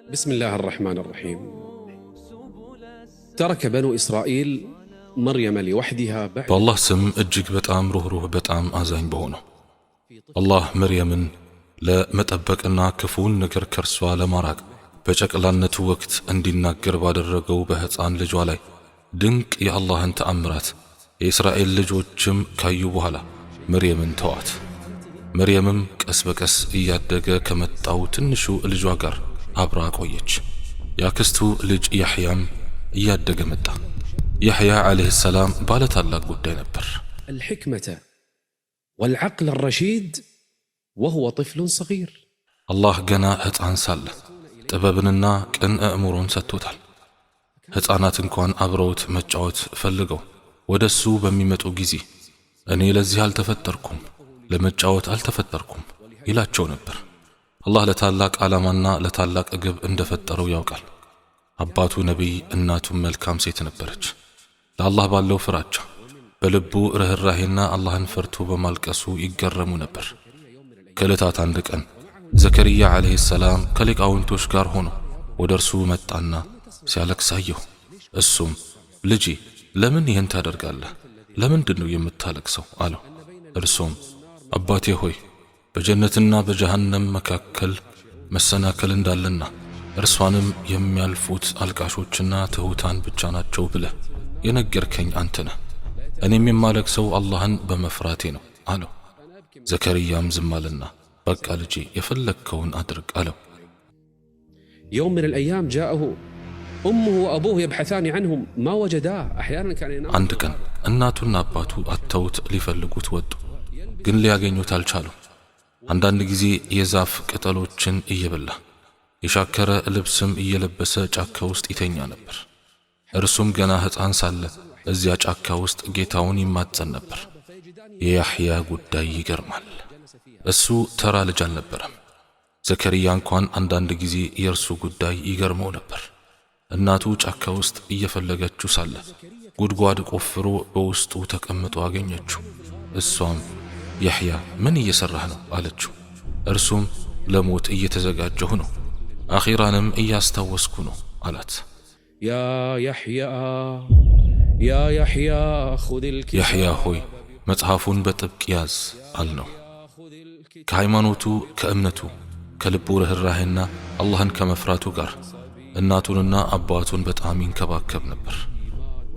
بسم الله الرحمن الرحيم. ترك بنو إسرائيل مريم لوحدها بعد بالله سم እጅግ በጣም ሩህሩህ በጣም አዛኝ በሆነው አላህ መርየምን ለመጠበቅና ክፉን ነገር ከርሷ ለማራቅ በጨቅላነቱ ወቅት እንዲናገር ባደረገው በህፃን ልጇ ላይ ድንቅ የአላህን ተአምራት የእስራኤል ልጆችም ካዩ በኋላ መርየምን ተዋት። መርየምም ቀስ በቀስ እያደገ ከመጣው ትንሹ ልጇ ጋር አብራ ቆየች። ያክስቱ ልጅ ያህያም እያደገ መጣ። ያህያ عليه السلام ባለ ታላቅ ጉዳይ ነበር። الحكمة والعقل الرشيد وهو طفل صغير الله ገና ህፃን ሳለ ጥበብንና ቅን አእምሮን ሰጥቶታል። ህፃናት እንኳን አብረውት መጫወት ፈልገው ወደሱ በሚመጡ ጊዜ እኔ ለዚህ አልተፈጠርኩም ለመጫወት አልተፈጠርኩም ይላቸው ነበር። አላህ ለታላቅ ዓላማና ለታላቅ ግብ እንደፈጠረው ያውቃል። አባቱ ነብይ እናቱም መልካም ሴት ነበረች። ለአላህ ባለው ፍራቻ በልቡ ርህራሄና አላህን ፈርቶ በማልቀሱ ይገረሙ ነበር። ከዕለታት አንድ ቀን ዘከርያ عليه السلام ከሊቃውንቶች ጋር ሆኖ ወደ እርሱ መጣና ሲያለቅስ አየሁ። እሱም ልጄ ለምን ይህን ታደርጋለህ? ለምንድን ነው የምታለቅሰው? አለው። እርሱም አባቴ ሆይ በጀነትና በጀሃነም መካከል መሰናከል እንዳለና እርሷንም የሚያልፉት አልቃሾችና ትሁታን ብቻ ናቸው ብለህ የነገርከኝ አንተ ነህ። እኔም የማለቅሰው አላህን በመፍራቴ ነው አለው። ዘከርያም ዝም አለና በቃ ልጄ የፈለግከውን አድርግ አለው። يوم من الأيام جاءه أمه وأبوه يبحثان عنهم ما وجداه أحيانا كان ينام አንድ ቀን እናቱና አባቱ አተውት ሊፈልጉት ወጡ፣ ግን ሊያገኙት አልቻሉም። አንዳንድ ጊዜ የዛፍ ቅጠሎችን እየበላ የሻከረ ልብስም እየለበሰ ጫካ ውስጥ ይተኛ ነበር። እርሱም ገና ህፃን ሳለ እዚያ ጫካ ውስጥ ጌታውን ይማጸን ነበር። የያህያ ጉዳይ ይገርማል። እሱ ተራ ልጅ አልነበረም። ዘከርያ እንኳን አንዳንድ ጊዜ የእርሱ ጉዳይ ይገርመው ነበር። እናቱ ጫካ ውስጥ እየፈለገችው ሳለ ጉድጓድ ቆፍሮ በውስጡ ተቀምጦ አገኘችው። እሷም ያህያ ምን እየሰራህ ነው አለችው። እርሱም ለሞት እየተዘጋጀሁ ነው፣ አኺራንም እያስታወስኩ ነው አላት። يا يحيى يا يحيى خذ الكتاب ያህያ ሆይ መጽሐፉን በጥብቅ ያዝ አልነው። ከሃይማኖቱ ከእምነቱ ከልቡ ርህራሄና አላህን ከመፍራቱ ጋር እናቱንና አባቱን በጣም ይንከባከብ ነበር።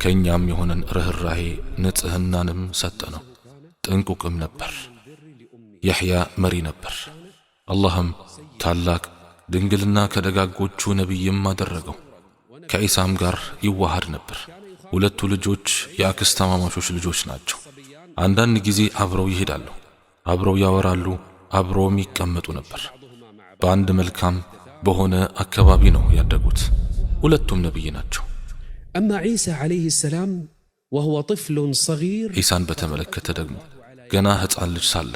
ከኛም የሆነን ርህራሄ ንጽህናንም ሰጠነው። ጥንቁቅም ነበር። ያህያ መሪ ነበር። አላህም ታላቅ ድንግልና ከደጋጎቹ ነቢይም አደረገው። ከኢሳም ጋር ይዋሃድ ነበር። ሁለቱ ልጆች የአክስታማማቾች ልጆች ናቸው። አንዳንድ ጊዜ አብረው ይሄዳሉ፣ አብረው ያወራሉ፣ አብረውም ይቀመጡ ነበር። በአንድ መልካም በሆነ አካባቢ ነው ያደጉት። ሁለቱም ነቢይ ናቸው። أما عيسى عليه السلام وهو طفل صغير ኢሳን በተመለከተ ደግሞ ገና ህፃን ልጅ ሳለ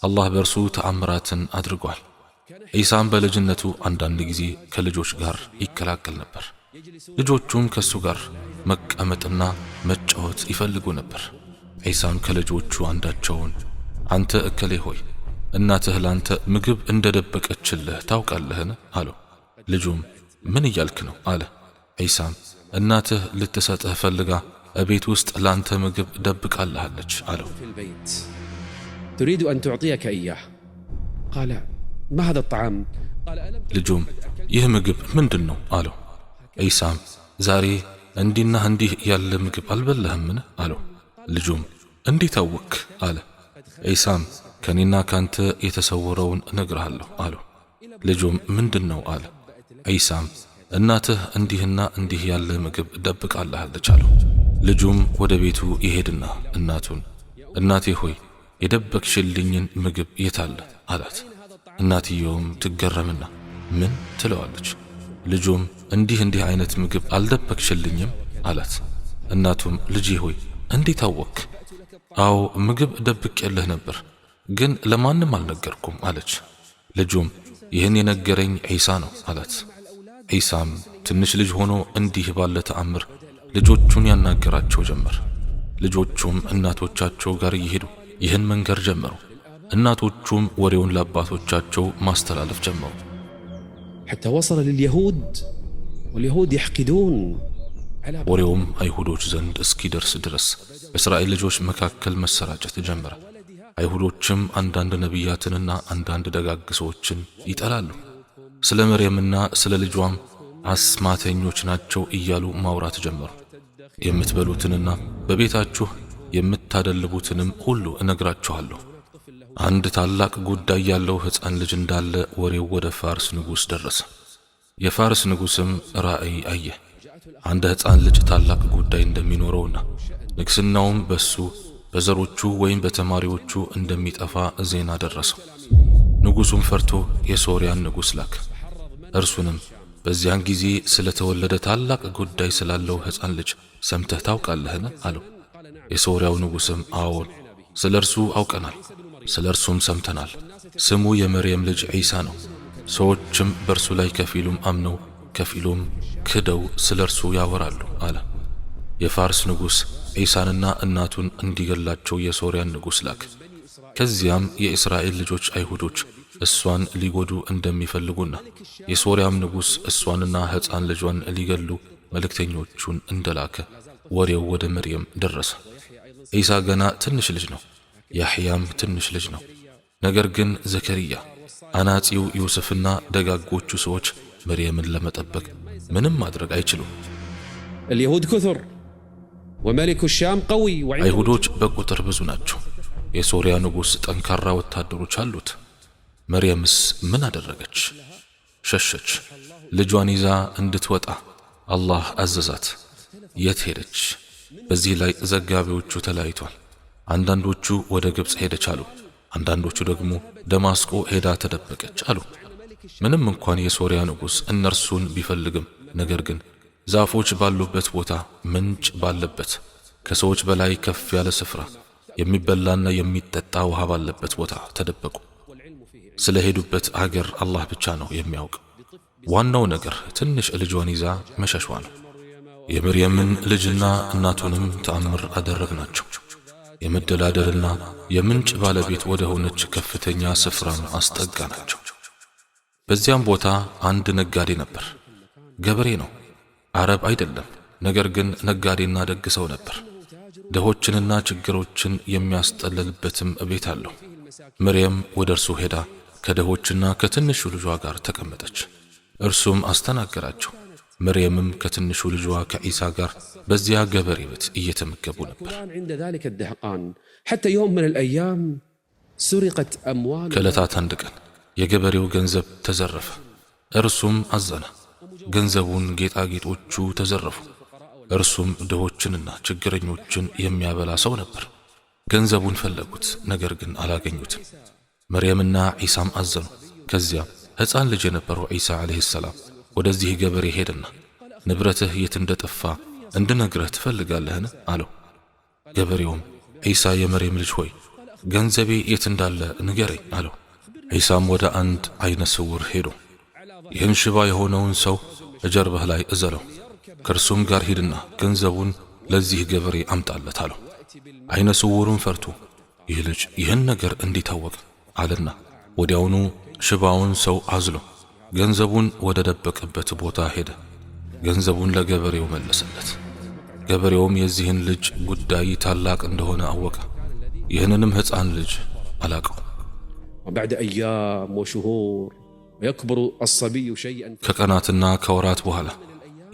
አላህ በእርሱ ተአምራትን አድርጓል። ኢሳም በልጅነቱ አንዳንድ ጊዜ ከልጆች ጋር ይከላከል ነበር። ልጆቹም ከሱ ጋር መቀመጥና መጫወት ይፈልጉ ነበር። ኢሳም ከልጆቹ አንዳቸውን አንተ እከሌ ሆይ እናትህ ላንተ ምግብ እንደደበቀችልህ ታውቃለህን? አለው። ልጁም ምን እያልክ ነው? አለ። ኢሳም እናትህ ልትሰጥህ ፈልጋ እቤት ውስጥ ላንተ ምግብ ደብቃለሃለች አለው። في البيت تريد أن تعطيك إياه قال ما هذا الطعام قال ألم ልጁም ይህ ምግብ ምንድን ነው? አለው። ኢሳም ዛሬ እንዲና እንዲህ ያለ ምግብ አልበላህምን? አለው። ልጁም እንዴት አወክ? አለ። ኢሳም ከኔና ካንተ የተሰወረውን እነግርሃለሁ አለው። ልጁም ምንድን ነው? አለ። ኢሳም እናትህ እንዲህና እንዲህ ያለ ምግብ ደብቃለሃለች አለው። ልጁም ወደ ቤቱ ይሄድና እናቱን እናቴ ሆይ የደበቅሽልኝን ምግብ የታለ? አላት። እናትየውም ትገረምና ምን ትለዋለች። ልጁም እንዲህ አይነት ምግብ አልደበቅሽልኝም አላት። እናቱም ልጄ ሆይ እንዴት አወክ? አዎ ምግብ ደብቄልህ ነበር፣ ግን ለማንም አልነገርኩም አለች። ልጁም ይህን የነገረኝ ዒሳ ነው አላት። ዒሳም ትንሽ ልጅ ሆኖ እንዲህ ባለ ተአምር ልጆቹን ያናገራቸው ጀመር። ልጆቹም እናቶቻቸው ጋር እየሄዱ ይህን መንገር ጀመሩ። እናቶቹም ወሬውን ለአባቶቻቸው ማስተላለፍ ጀመሩ። حتى وصل لليهود واليهود يحقدون على ወሬውም አይሁዶች ዘንድ እስኪደርስ ድረስ በእስራኤል ልጆች መካከል መሰራጨት ጀመረ። አይሁዶችም አንዳንድ ነቢያትንና አንዳንድ ደጋግ ሰዎችን ይጠላሉ። ስለ መርየምና ስለ ልጇም አስማተኞች ናቸው እያሉ ማውራት ጀመሩ። የምትበሉትንና በቤታችሁ የምታደልቡትንም ሁሉ እነግራችኋለሁ። አንድ ታላቅ ጉዳይ ያለው ሕፃን ልጅ እንዳለ ወሬው ወደ ፋርስ ንጉሥ ደረሰ። የፋርስ ንጉሥም ራእይ አየ። አንድ ሕፃን ልጅ ታላቅ ጉዳይ እንደሚኖረውና ንግሥናውም በሱ በዘሮቹ ወይም በተማሪዎቹ እንደሚጠፋ ዜና ደረሰው። ንጉሡም ፈርቶ የሶርያን ንጉሥ ላከ። እርሱንም በዚያን ጊዜ ስለተወለደ ታላቅ ጉዳይ ስላለው ሕፃን ልጅ ሰምተህ ታውቃለህን? አለው። የሶርያው ንጉሥም አዎን፣ ስለ እርሱ አውቀናል፣ ስለ እርሱም ሰምተናል። ስሙ የመርየም ልጅ ዒሳ ነው። ሰዎችም በእርሱ ላይ ከፊሉም አምነው ከፊሉም ክደው ስለ እርሱ ያወራሉ አለ። የፋርስ ንጉሥ ዒሳንና እናቱን እንዲገላቸው የሶርያን ንጉሥ ላክ። ከዚያም የእስራኤል ልጆች አይሁዶች እሷን ሊጎዱ እንደሚፈልጉና የሶርያም ንጉሥ እሷንና ሕፃን ልጇን ሊገሉ መልእክተኞቹን እንደላከ ወሬው ወደ መርየም ደረሰ። ዒሳ ገና ትንሽ ልጅ ነው፣ ያሕያም ትንሽ ልጅ ነው። ነገር ግን ዘከርያ፣ አናጺው ዮሴፍና ደጋጎቹ ሰዎች መርየምን ለመጠበቅ ምንም ማድረግ አይችሉም። اليهود كثر وملك الشام قوي አይሁዶች በቁጥር ብዙ ናቸው። የሶርያ ንጉሥ ጠንካራ ወታደሮች አሉት። መርየምስ ምን አደረገች? ሸሸች። ልጇን ይዛ እንድትወጣ አላህ አዘዛት። የት ሄደች? በዚህ ላይ ዘጋቢዎቹ ተለያይቷል። አንዳንዶቹ ወደ ግብፅ ሄደች አሉ። አንዳንዶቹ ደግሞ ደማስቆ ሄዳ ተደበቀች አሉ። ምንም እንኳን የሶርያ ንጉሥ እነርሱን ቢፈልግም ነገር ግን ዛፎች ባሉበት ቦታ፣ ምንጭ ባለበት፣ ከሰዎች በላይ ከፍ ያለ ስፍራ፣ የሚበላና የሚጠጣ ውሃ ባለበት ቦታ ተደበቁ። ስለ ሄዱበት አገር አላህ ብቻ ነው የሚያውቅ። ዋናው ነገር ትንሽ ልጇን ይዛ መሸሿ ነው። የመርየምን ልጅና እናቱንም ተአምር አደረግናቸው። የመደላደልና የምንጭ ባለቤት ወደ ሆነች ከፍተኛ ስፍራም አስጠጋናቸው። በዚያም ቦታ አንድ ነጋዴ ነበር። ገበሬ ነው፣ አረብ አይደለም። ነገር ግን ነጋዴና ደግ ሰው ነበር። ድሆችንና ችግሮችን የሚያስጠልልበትም ቤት አለው። መርየም ወደ እርሱ ሄዳ ከድሆችና ከትንሹ ልጇ ጋር ተቀመጠች። እርሱም አስተናገራቸው። መርየምም ከትንሹ ልጇ ከዒሳ ጋር በዚያ ገበሬ ቤት እየተመገቡ ነበር። ከዕለታት አንድ ቀን የገበሬው ገንዘብ ተዘረፈ። እርሱም አዘነ። ገንዘቡን፣ ጌጣጌጦቹ ተዘረፉ። እርሱም ድሆችንና ችግረኞችን የሚያበላ ሰው ነበር። ገንዘቡን ፈለጉት፣ ነገር ግን አላገኙትም። መርየምና ዒሳም አዘኑ። ከዚያም ሕፃን ልጅ የነበረው ዒሳ ዓለይሂ ሰላም ወደዚህ ገበሬ ሄደና ንብረትህ የት እንደጠፋ እንድነግረህ ትፈልጋለህን? አለው። ገበሬውም ዒሳ የመርየም ልጅ ሆይ ገንዘቤ የት እንዳለ ንገረኝ አለው። ዒሳም ወደ አንድ አይነ ስውር ሄዶ ይህን ሽባ የሆነውን ሰው እጀርባህ ላይ እዘለው፣ ከእርሱም ጋር ሂድና ገንዘቡን ለዚህ ገበሬ አምጣለት አለው። አይነ ስውሩን ፈርቶ ይህ ልጅ ይህን ነገር እንዲታወቅ አለና ወዲያውኑ ሽባውን ሰው አዝሎ ገንዘቡን ወደ ደበቀበት ቦታ ሄደ። ገንዘቡን ለገበሬው መለሰለት። ገበሬውም የዚህን ልጅ ጉዳይ ታላቅ እንደሆነ አወቀ። ይህንንም ሕፃን ልጅ አላቀው። وبعد أيام وشهور ويكبر الصبي شيئا ከቀናትና ከወራት በኋላ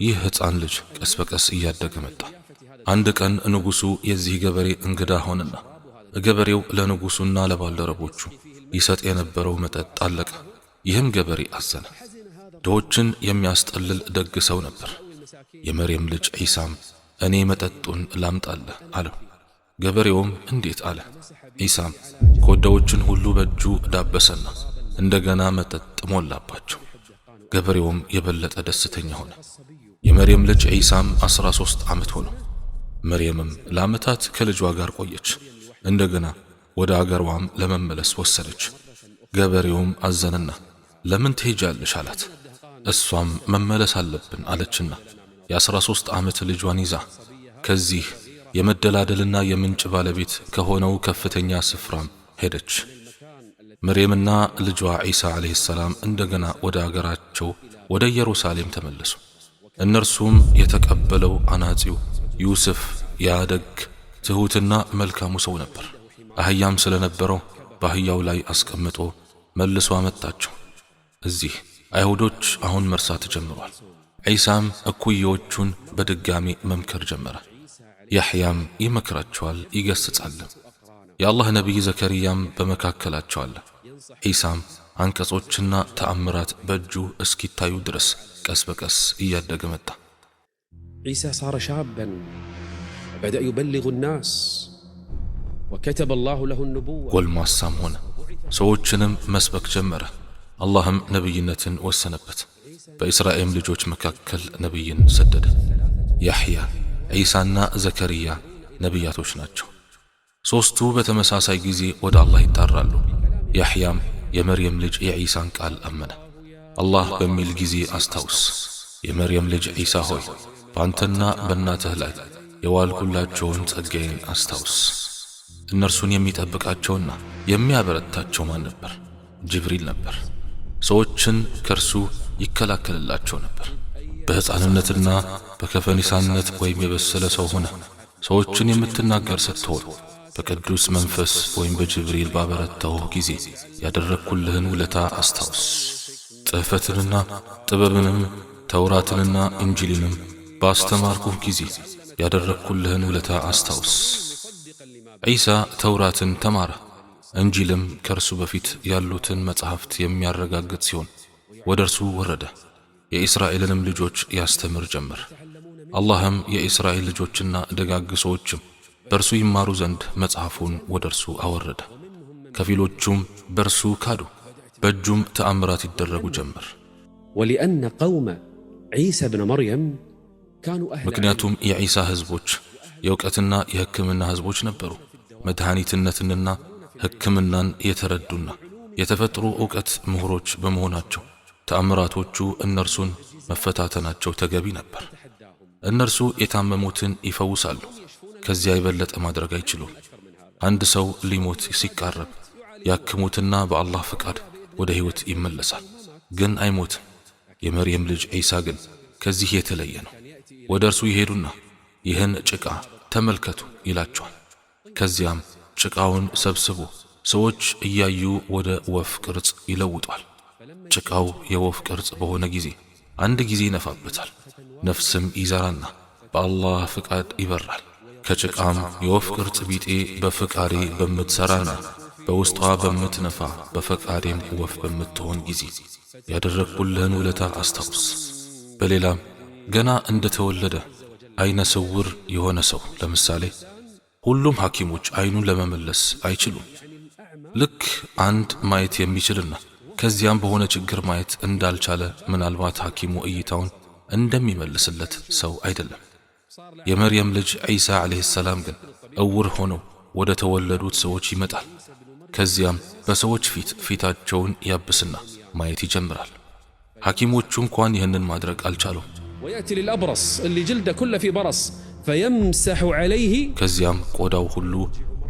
ይህ ሕፃን ልጅ ቀስ በቀስ እያደገ መጣ። አንድ ቀን ንጉሡ የዚህ ገበሬ እንግዳ ሆነና ገበሬው ለንጉሡና ለባልደረቦቹ ይሰጥ የነበረው መጠጥ አለቀ። ይህም ገበሬ አዘነ። ድሆችን የሚያስጠልል ደግ ሰው ነበር። የመርየም ልጅ ዒሳም እኔ መጠጡን ላምጣልህ አለው። ገበሬውም እንዴት አለ። ዒሳም ኮዳዎችን ሁሉ በእጁ ዳበሰና እንደገና መጠጥ ሞላባቸው። ገበሬውም የበለጠ ደስተኛ ሆነ። የመርየም ልጅ ዒሳም 13 ዓመት ሆነው። መርየምም ለዓመታት ከልጇ ጋር ቆየች። እንደገና ወደ አገሯም ለመመለስ ወሰነች። ገበሬውም አዘነና ለምን ትሄጃለሽ አላት። እሷም መመለስ አለብን አለችና የ13 ዓመት ልጇን ይዛ ከዚህ የመደላደልና የምንጭ ባለቤት ከሆነው ከፍተኛ ስፍራም ሄደች። መርየምና ልጇ ዒሳ ዓለይሂ ሰላም እንደገና ወደ አገራቸው ወደ ኢየሩሳሌም ተመለሱ። እነርሱም የተቀበለው አናጺው ዩስፍ ያደግ ትሁትና መልካሙ ሰው ነበር። አህያም ስለነበረው በአህያው ላይ አስቀምጦ መልሶ አመጣቸው። እዚህ አይሁዶች አሁን መርሳት ጀምሯል። ዒሳም እኩዮቹን በድጋሚ መምከር ጀመረ። ያሕያም ይመክራቸዋል፣ ይገስጻል። የአላህ ነቢይ ዘከርያም በመካከላቸው አለ። ዒሳም አንቀጾችና ተአምራት በእጁ እስኪታዩ ድረስ ቀስ በቀስ እያደገ መጣ። عيسى صار شابا بدأ يبلغ الناس وكتب الله له النبوة ጎልማሳም ሆነ፣ ሰዎችንም መስበክ ጀመረ። አላህም ነቢይነትን ወሰነበት። በእስራኤል ልጆች መካከል ነቢይን ሰደደ። ያሕያ፣ ዒሳና ዘከርያ ነቢያቶች ናቸው። ሦስቱ በተመሳሳይ ጊዜ ወደ አላህ ይጣራሉ። ያሕያም የመርየም ልጅ የዒሳን ቃል አመነ። አላህ በሚል ጊዜ አስታውስ፣ የመርየም ልጅ ዒሳ ሆይ በአንተና በእናትህ ላይ የዋልኩላቸውን ጸጋዬን አስታውስ። እነርሱን የሚጠብቃቸውና የሚያበረታቸው ማን ነበር? ጅብሪል ነበር። ሰዎችን ከርሱ ይከላከልላቸው ነበር። በሕፃንነትና በከፈኒሳነት ወይም የበሰለ ሰው ሆነ ሰዎችን የምትናገር ስትሆን በቅዱስ መንፈስ ወይም በጅብሪል ባበረታው ጊዜ ያደረግኩልህን ውለታ አስታውስ። ጽሕፈትንና ጥበብንም ተውራትንና እንጂልንም ባስተማርኩህ ጊዜ ያደረግኩልህን ውለታ አስታውስ። ዒሳ ተውራትን ተማረ። እንጂልም ከእርሱ በፊት ያሉትን መጻሕፍት የሚያረጋግጥ ሲሆን ወደ እርሱ ወረደ። የእስራኤልንም ልጆች ያስተምር ጀመር። አላህም የእስራኤል ልጆችና ደጋግ ሰዎችም በእርሱ ይማሩ ዘንድ መጽሐፉን ወደ እርሱ አወረደ። ከፊሎቹም በእርሱ ካዱ፣ በእጁም ተአምራት ይደረጉ ጀመር። ولأن قوم عيسى بن مريم كانوا أهل ምክንያቱም የዒሳ ህዝቦች የእውቀትና የሕክምና ህዝቦች ነበሩ። መድኃኒትነትንና ሕክምናን የተረዱና የተፈጥሮ ዕውቀት ምሁሮች በመሆናቸው ተአምራቶቹ እነርሱን መፈታተናቸው ተገቢ ነበር። እነርሱ የታመሙትን ይፈውሳሉ። ከዚያ የበለጠ ማድረግ አይችሉም። አንድ ሰው ሊሞት ሲቃረብ ያክሙትና በአላህ ፍቃድ ወደ ሕይወት ይመለሳል፣ ግን አይሞትም። የመርየም ልጅ ዒሳ ግን ከዚህ የተለየ ነው። ወደ እርሱ ይሄዱና ይህን ጭቃ ተመልከቱ ይላቸዋል። ከዚያም ጭቃውን ሰብስቦ ሰዎች እያዩ ወደ ወፍ ቅርጽ ይለውጧል። ጭቃው የወፍ ቅርጽ በሆነ ጊዜ አንድ ጊዜ ይነፋበታል። ነፍስም ይዘራና በአላህ ፍቃድ ይበራል። ከጭቃም የወፍ ቅርጽ ቢጤ በፍቃዴ በምትሰራና በውስጧ በምትነፋ በፈቃዴም ወፍ በምትሆን ጊዜ ያደረግኩልህን ውለታ አስታውስ። በሌላም ገና እንደተወለደ አይነ ስውር የሆነ ሰው ለምሳሌ ሁሉም ሐኪሞች አይኑን ለመመለስ አይችሉም። ልክ አንድ ማየት የሚችልና ከዚያም በሆነ ችግር ማየት እንዳልቻለ ምናልባት ሐኪሙ እይታውን እንደሚመልስለት ሰው አይደለም። የመርየም ልጅ ዒሳ ዓለይሂ ሰላም ግን እውር ሆነው ወደ ተወለዱት ሰዎች ይመጣል። ከዚያም በሰዎች ፊታቸውን ያብስና ማየት ይጀምራል። ሐኪሞቹ እንኳን ይህንን ማድረግ አልቻሉም። ويأتي للأبرص اللي جلده كله في برص فيمسح عليه ከዚያም ቆዳው ሁሉ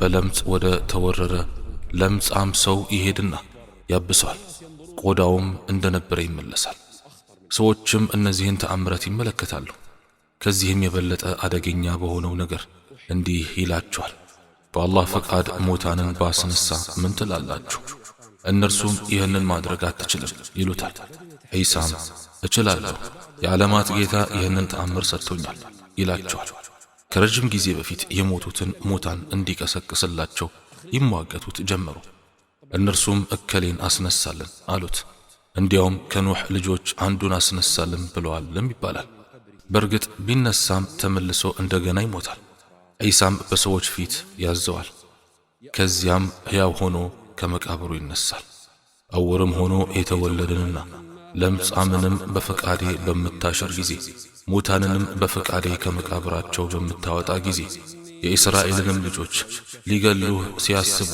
በለምጽ ወደ ተወረረ ለምጻም ሰው ይሄድና ያብሰዋል። ቆዳውም እንደነበረ ይመለሳል። ሰዎችም እነዚህን ተአምራት ይመለከታሉ። ከዚህም የበለጠ አደገኛ በሆነው ነገር እንዲህ ይላቸዋል፣ በአላህ ፈቃድ ሞታንን ባስነሳ ምን ትላላችሁ? እነርሱም ይህንን ማድረግ አትችልም ይሉታል። ዒሳም እችላለሁ፣ የዓለማት ጌታ ይህንን ተአምር ሰጥቶኛል ይላቸዋል። ከረጅም ጊዜ በፊት የሞቱትን ሙታን እንዲቀሰቅስላቸው ይሟገቱት ጀመሩ። እነርሱም እከሌን አስነሳልን አሉት። እንዲያውም ከኑሕ ልጆች አንዱን አስነሳልን ብለዋልም ይባላል። በእርግጥ ቢነሳም ተመልሶ እንደገና ይሞታል። ዒሳም በሰዎች ፊት ያዘዋል። ከዚያም ሕያው ሆኖ ከመቃብሩ ይነሳል። ዕውርም ሆኖ የተወለደንና ለምጻምንም በፈቃዴ በምታሽር ጊዜ ሙታንንም በፈቃዴ ከመቃብራቸው በምታወጣ ጊዜ የእስራኤልንም ልጆች ሊገሉህ ሲያስቡ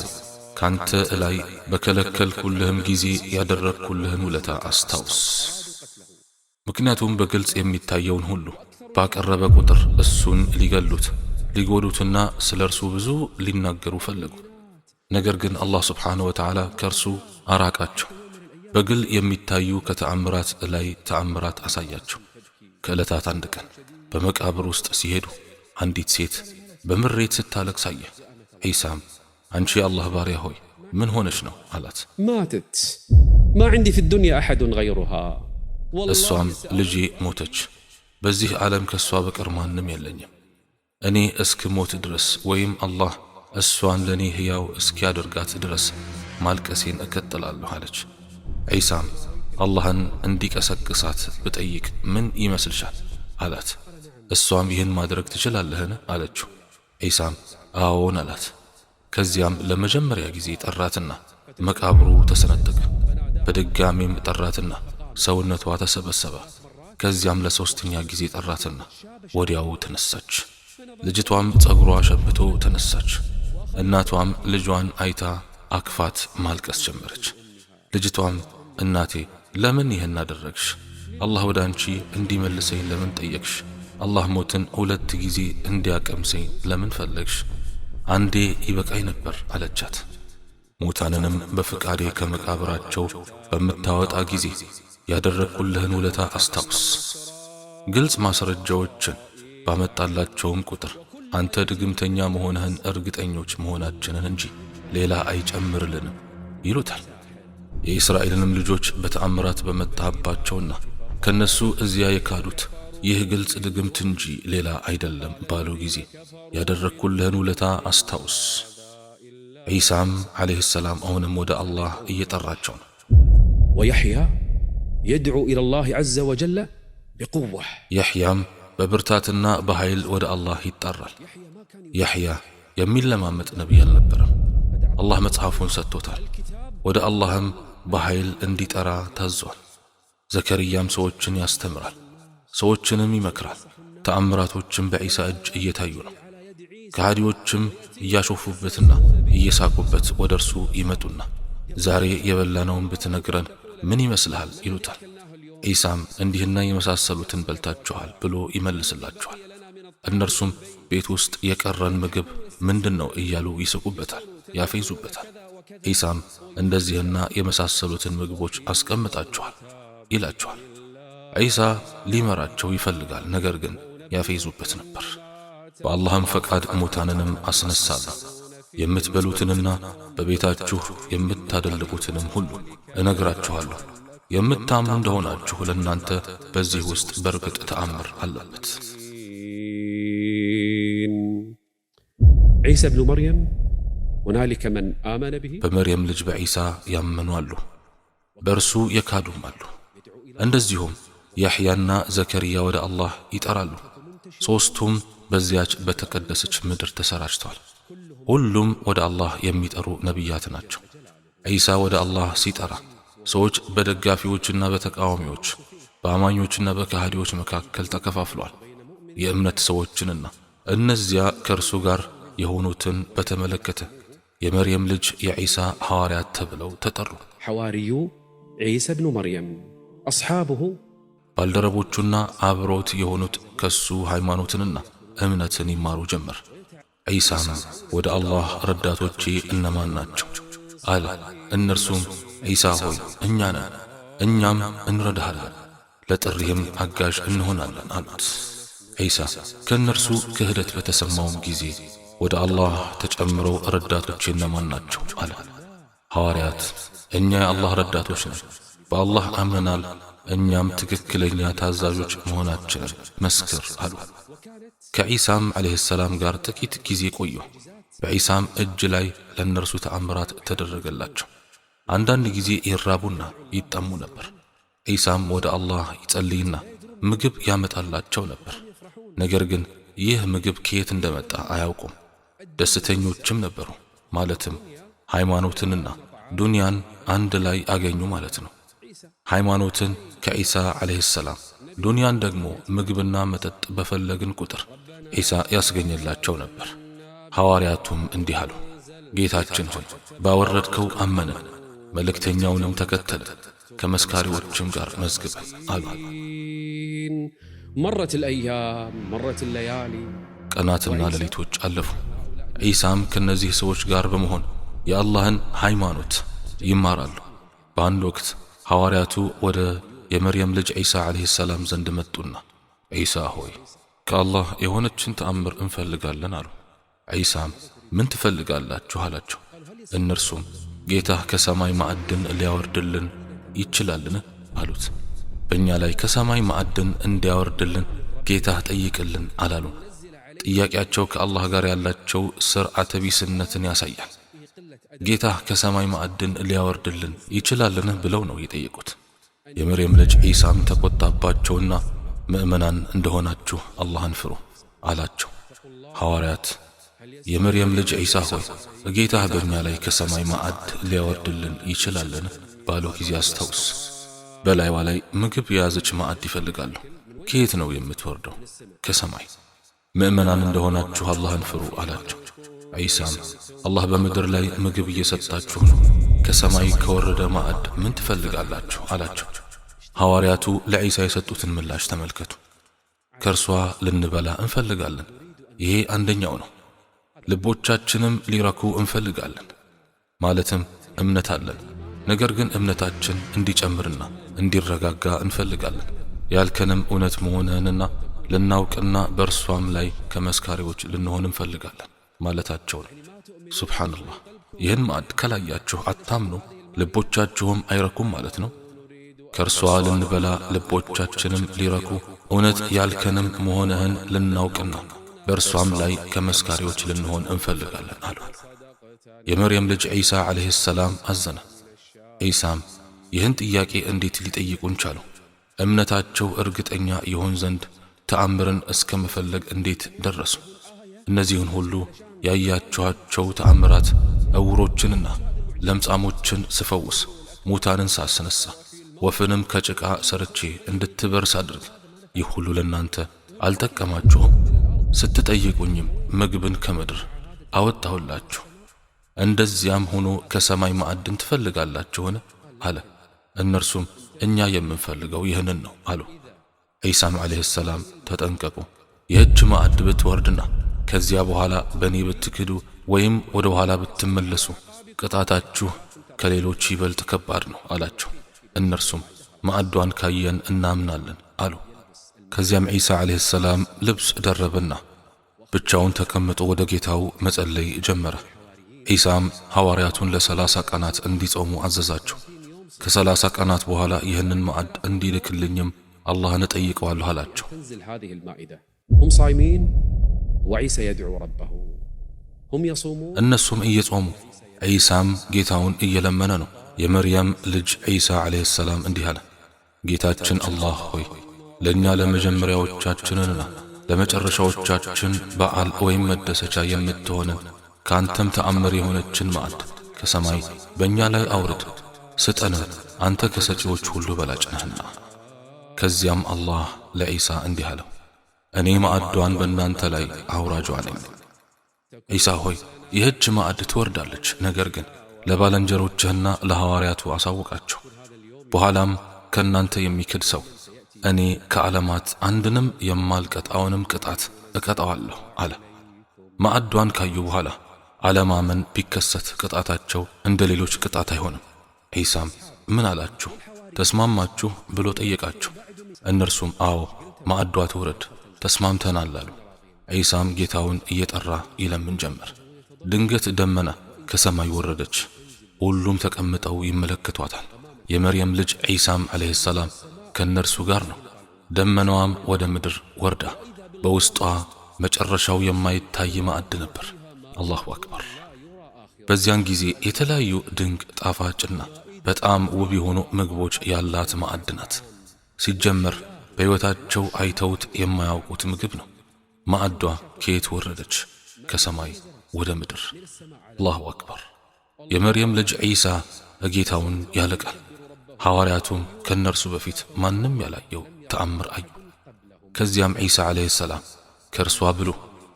ካንተ እላይ በከለከልኩልህም ጊዜ ያደረግኩልህን ውለታ አስታውስ። ምክንያቱም በግልጽ የሚታየውን ሁሉ ባቀረበ ቁጥር እሱን ሊገሉት ሊጎዱትና ስለ እርሱ ብዙ ሊናገሩ ፈለጉ። ነገር ግን አላህ ስብሓንሁ ወተዓላ ከእርሱ አራቃቸው። በግል የሚታዩ ከተአምራት ላይ ተአምራት አሳያቸው። ከዕለታት አንድ ቀን በመቃብር ውስጥ ሲሄዱ አንዲት ሴት በምሬት ስታለቅስ አየ። ዒሳም አንቺ የአላህ ባሪያ ሆይ ምን ሆነሽ ነው አላት። ማተት ማ ዐንዲ ፊ ዱንያ አሐዱን ገይሩሃ። እሷም ልጄ ሞተች፣ በዚህ ዓለም ከእሷ በቀር ማንም የለኝም። እኔ እስክሞት ድረስ ወይም አላህ እሷን ለእኔ ሕያው እስኪያደርጋት ድረስ ማልቀሴን እቀጥላለሁ አለች። ዒሳም አላህን እንዲቀሰቅሳት ብጠይቅ ምን ይመስልሻል አላት። እሷም ይህን ማድረግ ትችላለህን አለችው። ዒሳም አዎን አላት። ከዚያም ለመጀመሪያ ጊዜ ጠራትና መቃብሩ ተሰነጠቀ። በድጋሚም ጠራትና ሰውነቷ ተሰበሰበ። ከዚያም ለሶስተኛ ጊዜ ጠራትና ወዲያው ተነሳች። ልጅቷም ጸጉሯ ሸብቶ ተነሳች። እናቷም ልጇን አይታ አክፋት ማልቀስ ጀመረች። ልጅቷም እናቴ ለምን ይህን አደረግሽ? አላህ ወደ አንቺ እንዲመልሰኝ ለምን ጠየቅሽ? አላህ ሞትን 2 ጊዜ እንዲያቀምሰኝ ለምን ፈለግሽ? አንዴ ይበቃኝ ነበር አለቻት። ሙታንንም በፍቃዴ ከመቃብራቸው በምታወጣ ጊዜ ያደረግኩልህን ውለታ አስታውስ። ግልጽ ማስረጃዎችን ባመጣላቸውም ቁጥር አንተ ድግምተኛ መሆንህን እርግጠኞች መሆናችንን እንጂ ሌላ አይጨምርልንም ይሉታል። የእስራኤልንም ልጆች በተአምራት በመጣባቸውና ከነሱ እዚያ የካዱት ይህ ግልጽ ድግምት እንጂ ሌላ አይደለም ባሉ ጊዜ ያደረግኩልህን ውለታ አስታውስ። ዒሳም ዓለይሂ ሰላም አሁንም ወደ አላህ እየጠራቸው ነው። ወየሕያ የድዑ ኢለላህ ዐዘ ወጀለ ቢቁዋ። የሕያም በብርታትና በኃይል ወደ አላህ ይጠራል። የሕያ የሚለማመጥ ነቢይ አልነበረም። አላህ መጽሐፉን ሰጥቶታል። ወደ አላህም በኃይል እንዲጠራ ታዟል። ዘከርያም ሰዎችን ያስተምራል፣ ሰዎችንም ይመክራል። ተአምራቶችም በዒሳ እጅ እየታዩ ነው። ከሃዲዎችም እያሾፉበትና እየሳቁበት ወደ እርሱ ይመጡና ዛሬ የበላነውን ብትነግረን ምን ይመስልሃል ይሉታል። ዒሳም እንዲህና የመሳሰሉትን በልታችኋል ብሎ ይመልስላችኋል። እነርሱም ቤት ውስጥ የቀረን ምግብ ምንድነው እያሉ ይስቁበታል፣ ያፌዙበታል። ዒሳም እንደዚህና የመሳሰሉትን ምግቦች አስቀምጣችኋል ይላችኋል። ዒሳ ሊመራቸው ይፈልጋል፣ ነገር ግን ያፌዙበት ነበር። በአላህም ፈቃድ ሙታንንም አስነሳለሁ። የምትበሉትንና በቤታችሁ የምታደልቁትንም ሁሉ እነግራችኋለሁ። የምታምኑ እንደሆናችሁ ለእናንተ በዚህ ውስጥ በርግጥ ተአምር አለበት። ዒሳ ብኑ መርየም ሁናሊከ መን አመነ ብሂ። በመርየም ልጅ በዒሳ ያመኑ አሉ፣ በእርሱ የካዱም አሉ። እንደዚሁም ያሕያና ዘከርያ ወደ አላህ ይጠራሉ። ሦስቱም በዚያች በተቀደሰች ምድር ተሰራጭተዋል። ሁሉም ወደ አላህ የሚጠሩ ነቢያት ናቸው። ዒሳ ወደ አላህ ሲጠራ ሰዎች በደጋፊዎችና በተቃዋሚዎች በአማኞችና በካህዲዎች መካከል ተከፋፍሏል። የእምነት ሰዎችንና እነዚያ ከእርሱ ጋር የሆኑትን በተመለከተ የመርየም ልጅ የዒሳ ሐዋርያት ተብለው ተጠሩ። ሐዋርዩ ዒሳ ብኑ መርየም አስሓቡሁ ባልደረቦቹና አብሮት የሆኑት ከሱ ሃይማኖትንና እምነትን ይማሩ ጀመር። ዒሳም ወደ አላህ ረዳቶቼ እነማን ናቸው አለ። እነርሱም ዒሳ ሆይ እኛ ነን፣ እኛም እንረዳሃለን፣ ለጥሪህም አጋዥ እንሆናለን አሉት። ዒሳ ከእነርሱ ክህደት በተሰማውም ጊዜ ወደ አላህ ተጨምረው ረዳቶቼ እነማን ናቸው አለ። ሐዋርያት እኛ የአላህ ረዳቶች ነን፣ በአላህ አምነናል፣ እኛም ትክክለኛ ታዛዦች መሆናችንን መስክር አሉ። ከዒሳም ዓለይሂ ሰላም ጋር ጥቂት ጊዜ ቆዩ። በዒሳም እጅ ላይ ለእነርሱ ተአምራት ተደረገላቸው። አንዳንድ ጊዜ ይራቡና ይጠሙ ነበር። ዒሳም ወደ አላህ ይጸልይና ምግብ ያመጣላቸው ነበር። ነገር ግን ይህ ምግብ ከየት እንደመጣ አያውቁም። ደስተኞችም ነበሩ፣ ማለትም ሃይማኖትንና ዱንያን አንድ ላይ አገኙ ማለት ነው። ሃይማኖትን ከዒሳ ዓለይሂ ሰላም፣ ዱንያን ደግሞ ምግብና መጠጥ በፈለግን ቁጥር ዒሳ ያስገኝላቸው ነበር። ሐዋርያቱም እንዲህ አሉ፣ ጌታችን ሆይ ባወረድከው አመንን፣ መልእክተኛውንም ተከተልን፣ ከመስካሪዎችም ጋር መዝግበን አሉ። መረት ልአያም መረት ለያሊ፣ ቀናትና ሌሊቶች አለፉ። ዒሳም ከነዚህ ሰዎች ጋር በመሆን የአላህን ሃይማኖት ይማራሉ። በአንድ ወቅት ሐዋርያቱ ወደ የመርየም ልጅ ዒሳ ዓለይሂ ሰላም ዘንድ መጡና ዒሳ ሆይ ከአላህ የሆነችን ተአምር እንፈልጋለን አሉ። ዒሳም ምን ትፈልጋላችሁ አላቸው። እነርሱም ጌታህ ከሰማይ ማዕድን ሊያወርድልን ይችላልን አሉት። በእኛ ላይ ከሰማይ ማዕድን እንዲያወርድልን ጌታህ ጠይቅልን አላሉ። ጥያቄያቸው ከአላህ ጋር ያላቸው ስርዓተ ቢስነትን ያሳያል። ጌታህ ከሰማይ ማዕድን ሊያወርድልን ይችላልን ብለው ነው የጠየቁት። የመርየም ልጅ ዒሳም ተቆጣባቸውና ምእመናን እንደሆናችሁ አላህን ፍሩ አላቸው። ሐዋርያት የመርየም ልጅ ዒሳ ሆይ ጌታህ በእኛ ላይ ከሰማይ ማዕድ ሊያወርድልን ይችላልን ባለው ጊዜ አስታውስ። በላይዋ ላይ ምግብ የያዘች ማዕድ ይፈልጋሉ። ከየት ነው የምትወርደው? ከሰማይ። ምእመናን እንደሆናችሁ አላህን ፍሩ አላቸው። ዒሳም አላህ በምድር ላይ ምግብ እየሰጣችሁ ነው፣ ከሰማይ ከወረደ ማዕድ ምን ትፈልጋላችሁ አላቸው። ሐዋርያቱ ለዒሳ የሰጡትን ምላሽ ተመልከቱ። ከእርሷ ልንበላ እንፈልጋለን፣ ይሄ አንደኛው ነው። ልቦቻችንም ሊረኩ እንፈልጋለን፣ ማለትም እምነት አለን፣ ነገር ግን እምነታችን እንዲጨምርና እንዲረጋጋ እንፈልጋለን። ያልከንም እውነት መሆንህንና ልናውቅና በእርሷም ላይ ከመስካሪዎች ልንሆን እንፈልጋለን ማለታቸው ነው። ሱብሓነላህ። ይህን ማዕድ ከላያችሁ አታምኑ፣ ልቦቻችሁም አይረኩም ማለት ነው። ከእርሷ ልንበላ ልቦቻችንም ሊረኩ እውነት ያልከንም መሆንህን ልናውቅና በእርሷም ላይ ከመስካሪዎች ልንሆን እንፈልጋለን አሉ። የመርየም ልጅ ዒሳ ዓለይሂ ሰላም አዘነ። ዒሳም ይህን ጥያቄ እንዴት ሊጠይቁን ቻሉ? እምነታቸው እርግጠኛ ይሆን ዘንድ ተአምርን እስከ መፈለግ እንዴት ደረሱ? እነዚህን ሁሉ ያያችኋቸው ተአምራት ዕውሮችንና ለምጻሞችን ስፈውስ፣ ሙታንን ሳስነሳ፣ ወፍንም ከጭቃ ሰርቼ እንድትበርስ አድርግ፣ ይህ ሁሉ ለእናንተ አልጠቀማችሁም? ስትጠይቁኝም ምግብን ከምድር አወጣሁላችሁ፣ እንደዚያም ሆኖ ከሰማይ ማዕድን ትፈልጋላችሁን አለ። እነርሱም እኛ የምንፈልገው ይህንን ነው አሉ። ዒሳም ዓለይሂ ሰላም ተጠንቀቁ፣ ይህች ማዕድ ብትወርድና ከዚያ በኋላ በእኔ ብትክዱ ወይም ወደ ኋላ ብትመለሱ ቅጣታችሁ ከሌሎች ይበልጥ ከባድ ነው አላቸው። እነርሱም ማዕዷን ካየን እናምናለን አሉ። ከዚያም ዒሳ ዓለይሂ ሰላም ልብስ ደረበና ብቻውን ተቀምጦ ወደ ጌታው መጸለይ ጀመረ። ዒሳም ሐዋርያቱን ለ30 ቀናት እንዲጾሙ አዘዛቸው። ከ30 ቀናት በኋላ ይህንን ማዕድ እንዲልክልኝም አላህን እጠይቀዋለሁ አላቸው። እነሱም እየጾሙ ዒሳም ጌታውን እየለመነ ነው። የመርየም ልጅ ዒሳ ዓለይሂ ሰላም እንዲህ አለ፣ ጌታችን አላህ ሆይ ለእኛ ለመጀመሪያዎቻችንና ለመጨረሻዎቻችን በዓል ወይም መደሰቻ የምትሆንን ከአንተም ተአምር የሆነችን ማዕድ ከሰማይ በእኛ ላይ አውርድ፣ ስጠን፣ አንተ ከሰጪዎች ሁሉ በላጭ ነህና። ከዚያም አላህ ለዒሳ እንዲህ አለው፣ እኔ ማዕዷን በእናንተ ላይ አውራጇ ነኝ። ዒሳ ሆይ ይህች ማዕድ ትወርዳለች፣ ነገር ግን ለባልንጀሮችህና ለሐዋርያቱ አሳውቃቸው። በኋላም ከእናንተ የሚክድ ሰው እኔ ከዓለማት አንድንም የማልቀጣውንም ቅጣት እቀጣዋለሁ አለ። ማዕዷን ካዩ በኋላ አለማመን ቢከሰት ቅጣታቸው እንደ ሌሎች ቅጣት አይሆንም። ዒሳም ምን አላችሁ? ተስማማችሁ ብሎ ጠየቃቸው። እነርሱም አዎ ማዕዷ ትውረድ ተስማምተናል አሉ። ዒሳም ጌታውን እየጠራ ይለምን ጀመር። ድንገት ደመና ከሰማይ ወረደች። ሁሉም ተቀምጠው ይመለከቷታል። የመርየም ልጅ ዒሳም ዓለይሂ ሰላም ከእነርሱ ጋር ነው። ደመናዋም ወደ ምድር ወርዳ በውስጧ መጨረሻው የማይታይ ማዕድ ነበር። አላሁ አክበር። በዚያን ጊዜ የተለያዩ ድንቅ ጣፋጭና በጣም ውብ የሆኑ ምግቦች ያላት ማዕድ ናት። ሲጀመር በሕይወታቸው አይተውት የማያውቁት ምግብ ነው። ማዕዷ ከየት ወረደች? ከሰማይ ወደ ምድር። አላሁ አክበር። የመርየም ልጅ ዒሳ ጌታውን ያለቃል። ሐዋርያቱም ከነርሱ በፊት ማንም ያላየው ተአምር አዩ። ከዚያም ዒሳ ዓለይሂ ሰላም ከእርሷ ብሉ፣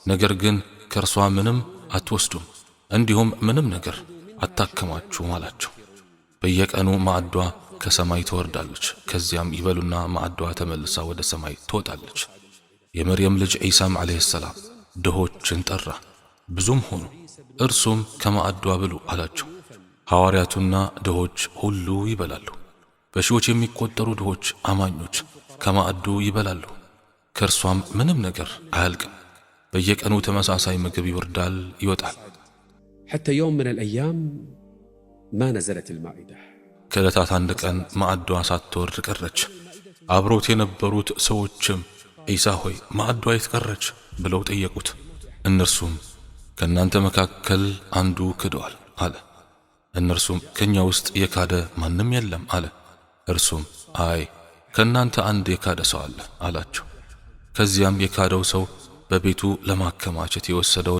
ነገር ግን ከእርሷ ምንም አትወስዱም፣ እንዲሁም ምንም ነገር አታከማችሁም አላቸው። በየቀኑ ማዕዷ ከሰማይ ትወርዳለች። ከዚያም ይበሉና ማዕዷ ተመልሳ ወደ ሰማይ ትወጣለች። የመርየም ልጅ ዒሳም ዓለይሂ ሰላም ድሆችን ጠራ። ብዙም ሆኑ። እርሱም ከማዕዱ ብሉ አላቸው። ሐዋርያቱና ድሆች ሁሉ ይበላሉ። በሺዎች የሚቆጠሩ ድሆች አማኞች ከማዕዱ ይበላሉ። ከእርሷም ምንም ነገር አያልቅም። በየቀኑ ተመሳሳይ ምግብ ይወርዳል ይወጣል። حتى يوم من الأيام ما نزلت المائدة ከዕለታት አንድ ቀን ማዕዷ ሳትወርድ ቀረች። አብሮት የነበሩት ሰዎችም ዒሳ ሆይ ማዕዷ የት ቀረች ብለው ጠየቁት። እነርሱም ከእናንተ መካከል አንዱ ክዷል አለ። እነርሱም ከእኛ ውስጥ የካደ ማንም የለም አለ። እርሱም አይ ከእናንተ አንድ የካደ ሰው አለ አላቸው። ከዚያም የካደው ሰው በቤቱ ለማከማቸት የወሰደው